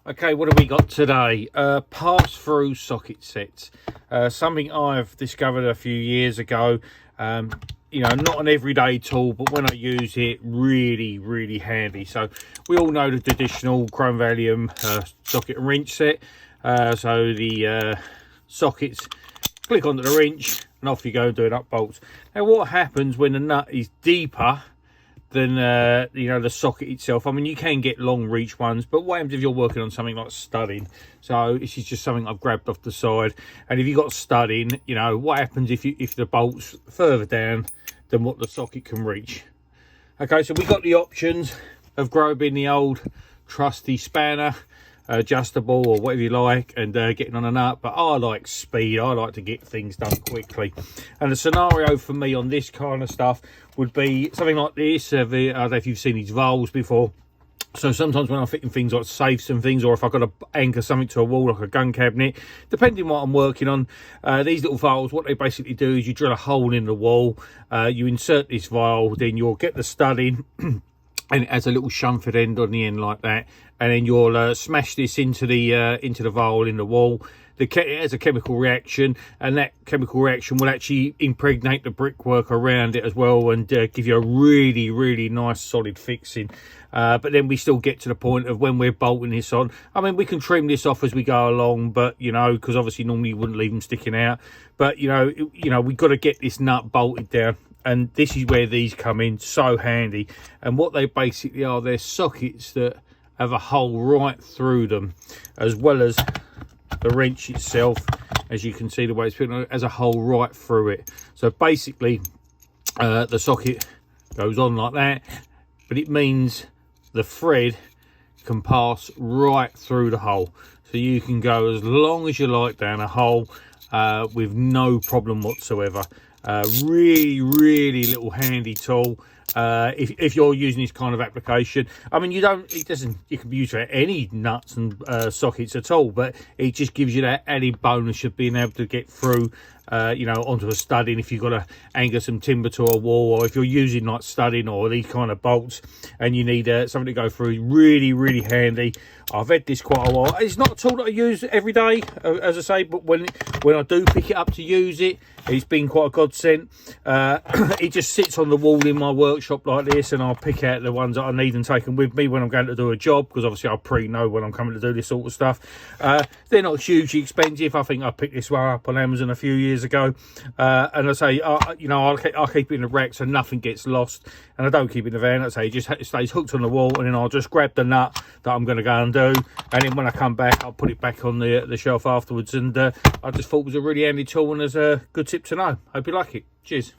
Okay, what have we got today? Pass-through socket sets. Something I've discovered a few years ago. You know, not an everyday tool, but when I use it, really handy. So we all know the traditional Chrome Valium socket and wrench set. So the sockets, click onto the wrench and off you go doing up bolts. Now what happens when the nut is deeper than you know, the socket itself? I mean, you can get long reach ones, but what happens if you're working on something like studding? So this is just something I've grabbed off the side, and if you've got studding, you know, what happens if the bolt's further down than what the socket can reach? Okay, so we've got the options of grabbing the old trusty spanner, adjustable or whatever you like, and getting on a nut. But I like speed. I like to get things done quickly, and the scenario for me on this kind of stuff would be something like this. I don't know if you've seen these valves before. So sometimes when I'm fitting things like safes and things, or if I've got to anchor something to a wall like a gun cabinet, depending what I'm working on, these little valves, what they basically do is you drill a hole in the wall, you insert this valve, then you'll get the studding and it has a little chamfered end on the end like that, and then you'll smash this into the valve in the wall. It has a chemical reaction, and that chemical reaction will actually impregnate the brickwork around it as well, and give you a really nice solid fixing. But then we still get to the point of when we're bolting this on. I mean, we can trim this off as we go along, but you know, because obviously normally you wouldn't leave them sticking out. But you know, we've got to get this nut bolted down. And this is where these come in so handy. And what they basically are, they're sockets that have a hole right through them, as well as the wrench itself. As you can see, the way it's put on, has a hole right through it. So basically, the socket goes on like that, but it means the thread can pass right through the hole. So you can go as long as you like down a hole with no problem whatsoever. Really little handy tool if you're using this kind of application. I mean, you can use for any nuts and sockets at all, but it just gives you that added bonus of being able to get through you know, onto a studding if you've got to anchor some timber to a wall, or if you're using like studding or these kind of bolts and you need something to go through. Really handy. I've had this quite a while. It's not a tool that I use every day, as I say, but when I do pick it up to use it, it's been quite a godsend. It just sits on the wall in my workshop like this, and I'll pick out the ones that I need and take them with me when I'm going to do a job, because obviously I pre-know when I'm coming to do this sort of stuff. They're not hugely expensive. I think I picked this one up on Amazon a few years ago, and I say, you know, I'll keep it in the rack so nothing gets lost, and I don't keep it in the van. I say it just stays hooked on the wall, and then I'll just grab the nut that I'm going to go and do, and then when I come back, I'll put it back on the shelf afterwards. And I just thought it was a really handy tool, and as a good tip to know. Hope you like it. Cheers.